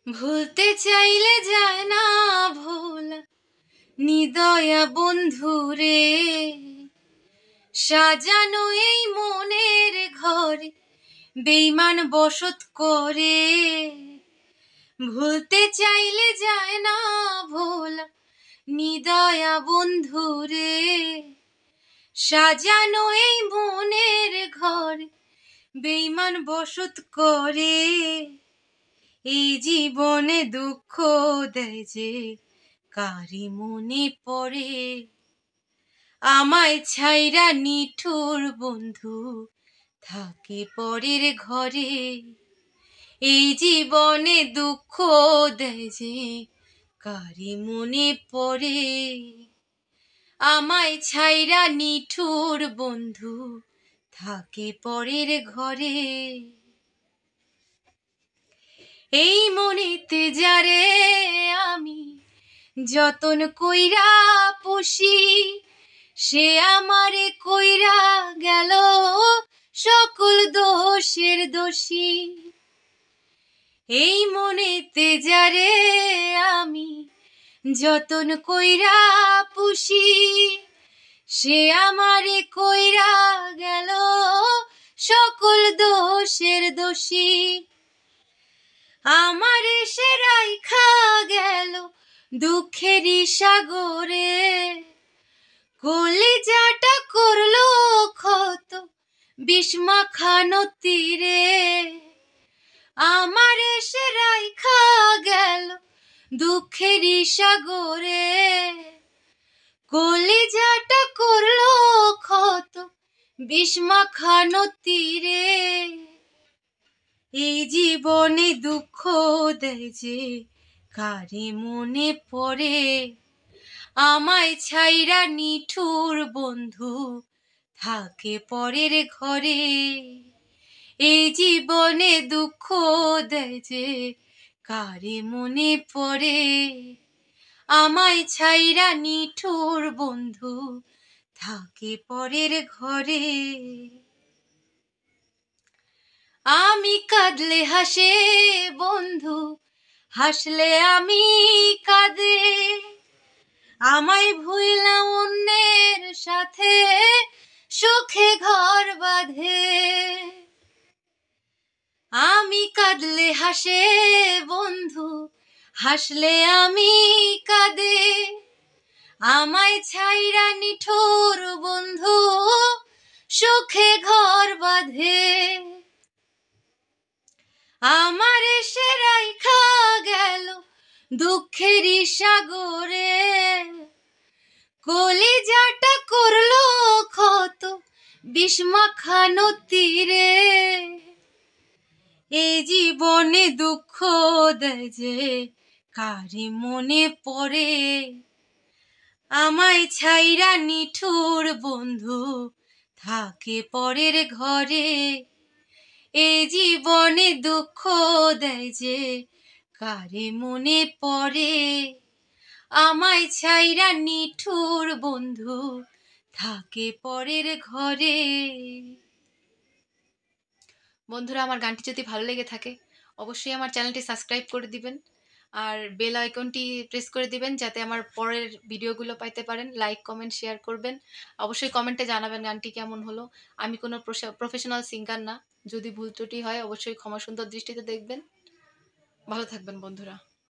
ভুলতে চাইলে যায় না ভোলা, নিদয়া বন্ধুরে সাজানো এই মনের ঘরে বেইমান বসত করে। ভুলতে চাইলে যায় না ভোলা, নিদয়া বন্ধুরে সাজানো এই মনের ঘরে বেইমান বসত করে। এই জীবনে দুঃখ দেয় যে কারি মনে পড়ে, আমায় ছাইরা নিঠুর বন্ধু থাকে পরের ঘরে। এই জীবনে দুঃখ দেয় যে কারি মনে পড়ে, আমায় ছাইরা নিঠুর বন্ধু থাকে পরের ঘরে। এই মনেতে যারে আমি যতন কইরা পুষি, সে আমারে কইরা গেল সকল দোষের দোষী। এই মনেতে যারে আমি যতন কইরা পুষি, সে আমারে কইরা গেল সকল দোষের দোষী। আমারে সে রাইখা গেল দুঃখেরই সাগরে, কলিজাটা করলো ক্ষত বিষমাখানো তীরে। আমারে সে রাইখা গেল দুঃখেরই সাগরে, কলিজাটা করলো ক্ষত বিষমাখানো তীরে। এই জীবনে দুঃখ দেয় যে কারে মনে পড়ে, আমায় ছাইরা নিঠুর বন্ধু থাকে পরের ঘরে। এই জীবনে দুঃখ দেয় যে কারে মনে পড়ে, আমায় ছাইরা নিঠুর বন্ধু থাকে পরের ঘরে। আমি কাঁদলে হাসে বন্ধু, হাসলে আমি কাঁদে, আমায় ভুইলা অন্যের সাথে সুখে ঘর বাঁধে। আমি কাঁদলে হাসে বন্ধু, হাসলে আমি কাঁদে, আমায় ছাইরা নিঠুর বন্ধু সুখে ঘর বাঁধে। আমারে সে রাইখা গেল দুঃখেরই সাগরে, কলিজাটা করলো ক্ষত বিষমাখানো তীরে। এই জীবনে দুঃখ দেয় যে কারে মনে পড়ে, আমায় ছাইরা নিঠুর বন্ধু থাকে পরের ঘরে। এই জীবনে দুঃখ দেয় যে কারে মনে পড়ে, আমায় ছাইরা নিঠুর বন্ধু থাকে পরের ঘরে। বন্ধুরা, আমার গানটি যদি ভালো লেগে থাকে অবশ্যই আমার চ্যানেলটি সাবস্ক্রাইব করে দিবেন, আর বেল আইকনটি প্রেস করে দিবেন যাতে আমার পরের ভিডিওগুলো পাইতে পারেন। লাইক কমেন্ট শেয়ার করবেন, অবশ্যই কমেন্টে জানাবেন গানটি কেমন হলো। আমি কোনো প্রফেশনাল সিঙ্গার না, যদি ভুল ত্রুটি হয় অবশ্যই ক্ষমা সুন্দর দৃষ্টিতে দেখবেন। ভালো থাকবেন বন্ধুরা।